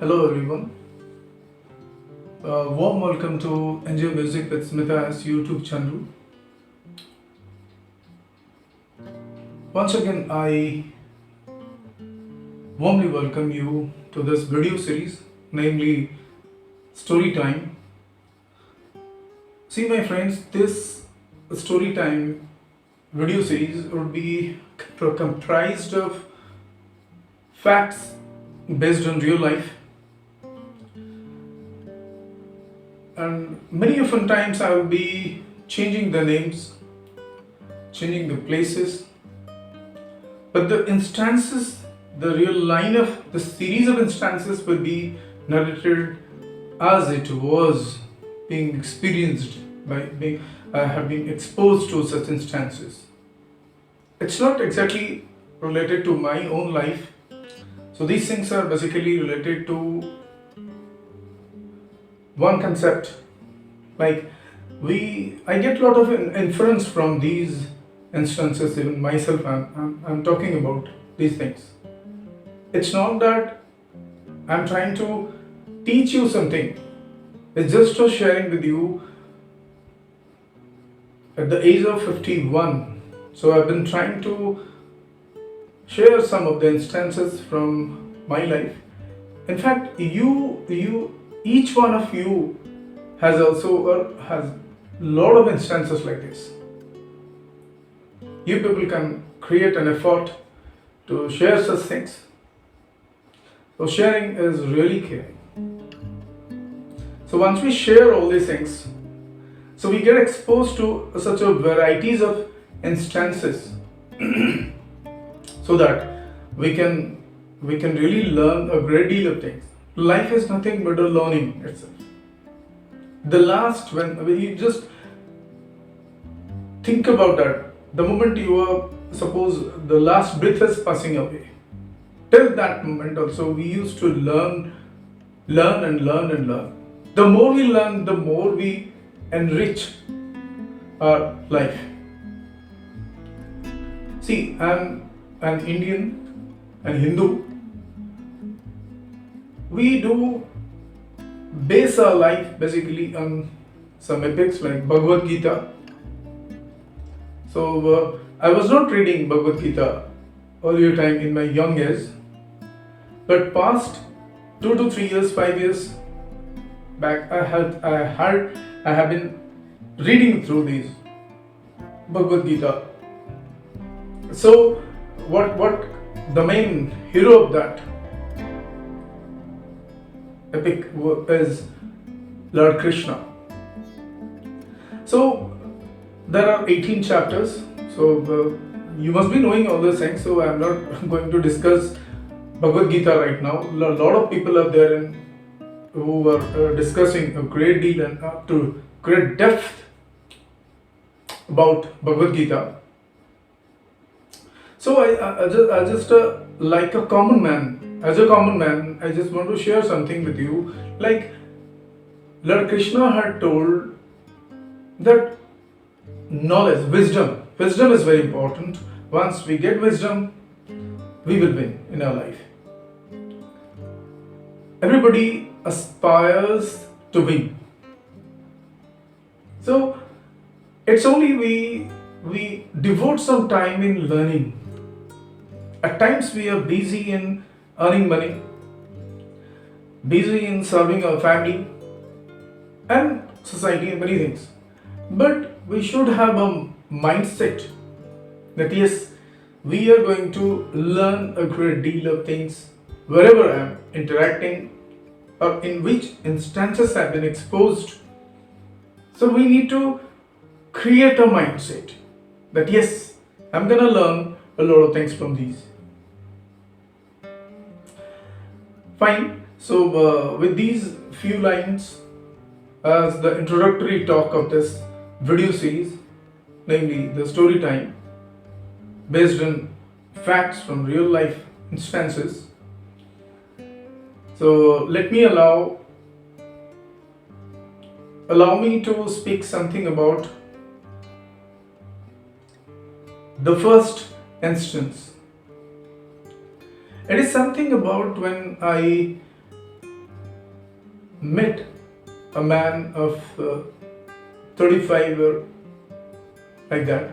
Hello everyone. Warm welcome to Enjoy Music with SMITA's YouTube channel. Once again, I warmly welcome you to this video series, namely Story Time. See, my friends, this Story Time video series would be comprised of facts based on real life, and many often times I will be changing the names, changing the places, but the instances, the real line of the series of instances will be narrated as it was being experienced by being I have been exposed to such instances. It's not exactly related to my own life. So these things are basically related to one concept. Like I get a lot of inference from these instances. Even myself, I'm talking about these things. It's not that I'm trying to teach you something. It's just for sharing with you. At the age of 51, so I've been trying to share some of the instances from my life. In fact, each one of you has has a lot of instances like this. You people can create an effort to share such things. So sharing is really caring. So once we share all these things, so we get exposed to such a varieties of instances so that we can really learn a great deal of things. Life is nothing but a learning itself. When you just think about that, the moment you are, suppose the last breath is passing away, till that moment also we used to learn. The more we learn, the more we enrich our life. See, I'm an Indian and Hindu. We do base our life basically on some epics like Bhagavad Gita. So I was not reading Bhagavad Gita earlier time in my young years, but past 2 to 3 years, 5 years back, I have been reading through these Bhagavad Gita. So what the main hero of that epic is Lord Krishna. So there are 18 chapters. So you must be knowing all those things. So I'm not going to discuss Bhagavad Gita right now. A lot of people are there who are discussing a great deal and up to great depth about Bhagavad Gita. So I just like a common man, as a common man, I just want to share something with you. Like Lord Krishna had told that knowledge, wisdom is very important. Once we get wisdom, we will win in our life. Everybody aspires to win. So it's only we devote some time in learning. At times we are busy in earning money, busy in serving our family and society and many things. But we should have a mindset that yes, we are going to learn a great deal of things wherever I am interacting or in which instances I have been exposed. So we need to create a mindset that yes, I'm gonna learn a lot of things from these. Fine. So with these few lines as the introductory talk of this video series, namely the story time based on facts from real life instances. So let me allow me to speak something about the first instance. It is something about when I met a man of 35 or like that,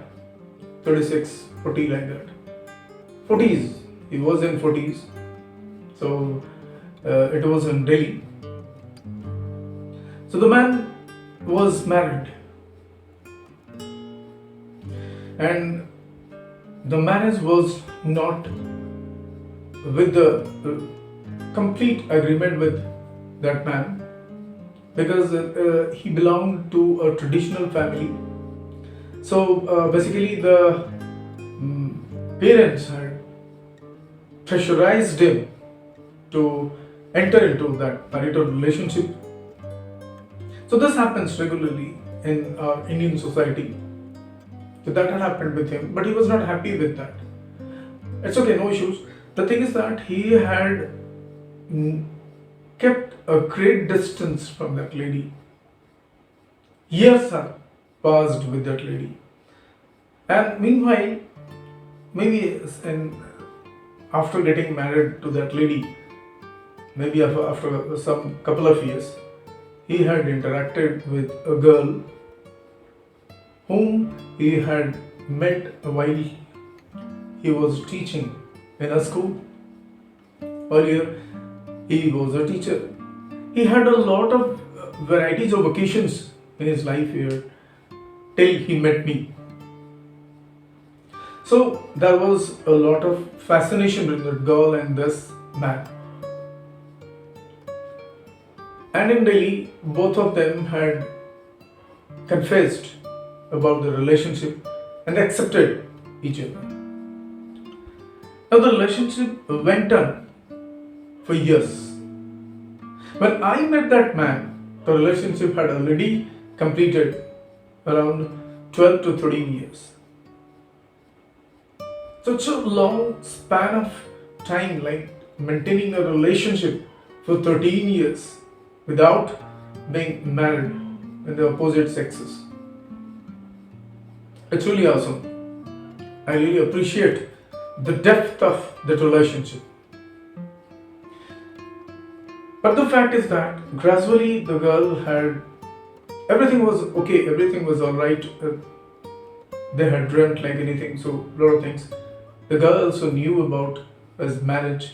36, 40 like that. 40s, he was in 40s, so it was in Delhi. So the man was married, and the marriage was not with the complete agreement with that man, because he belonged to a traditional family. So basically the parents had pressurized him to enter into that marital relationship. So this happens regularly in our Indian society. So that had happened with him, but he was not happy with that. It's okay, no issues. The thing is that he had kept a great distance from that lady. Years have passed with that lady. And meanwhile, maybe after getting married to that lady, maybe after some couple of years, he had interacted with a girl whom he had met while he was teaching in a school. Earlier, he was a teacher. He had a lot of varieties of occasions in his life here till he met me. So there was a lot of fascination between the girl and this man. And in Delhi, both of them had confessed about the relationship and accepted each other. Now the relationship went on for years. When I met that man, the relationship had already completed around 12 to 13 years. Such a long span of time, like maintaining a relationship for 13 years without being married in the opposite sexes. It's really awesome. I really appreciate the depth of that relationship. But the fact is that gradually the girl had, everything was okay, everything was alright. They had dreamt like anything, so a lot of things. The girl also knew about his marriage,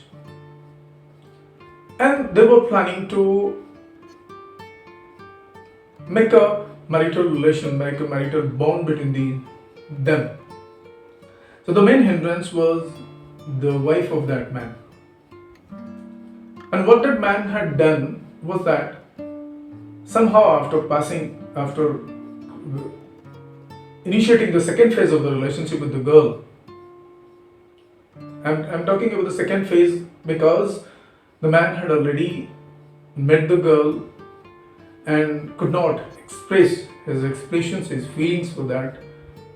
and they were planning to make a marital relation, make a marital bond between them. So the main hindrance was the wife of that man. And what that man had done was that somehow after initiating the second phase of the relationship with the girl, I'm talking about the second phase because the man had already met the girl and could not express his expressions, his feelings for that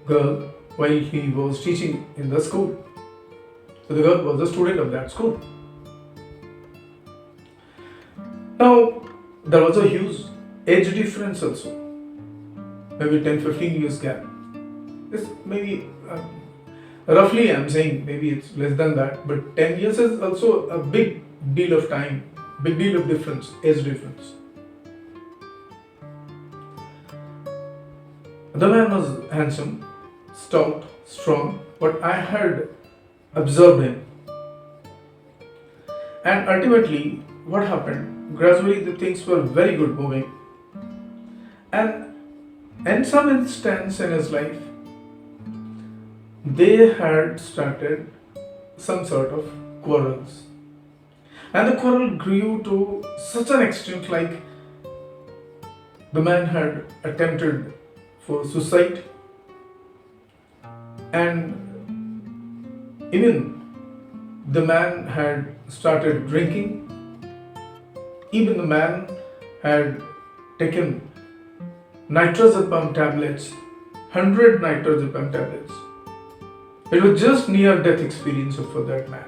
girl while he was teaching in the school. So the girl was a student of that school. Now, there was a huge age difference also, maybe 10-15 years gap. This maybe roughly I'm saying maybe it's less than that, but 10 years is also a big deal of time, big deal of difference, age difference. The man was handsome, stout, strong, but I had observed him. And ultimately, what happened? Gradually, the things were very good moving. And in some instance in his life, they had started some sort of quarrels. And the quarrel grew to such an extent like the man had attempted for suicide, and even the man had started drinking. Even the man had taken nitrazepam tablets, 100 nitrazepam tablets. It was just near death experience for that man.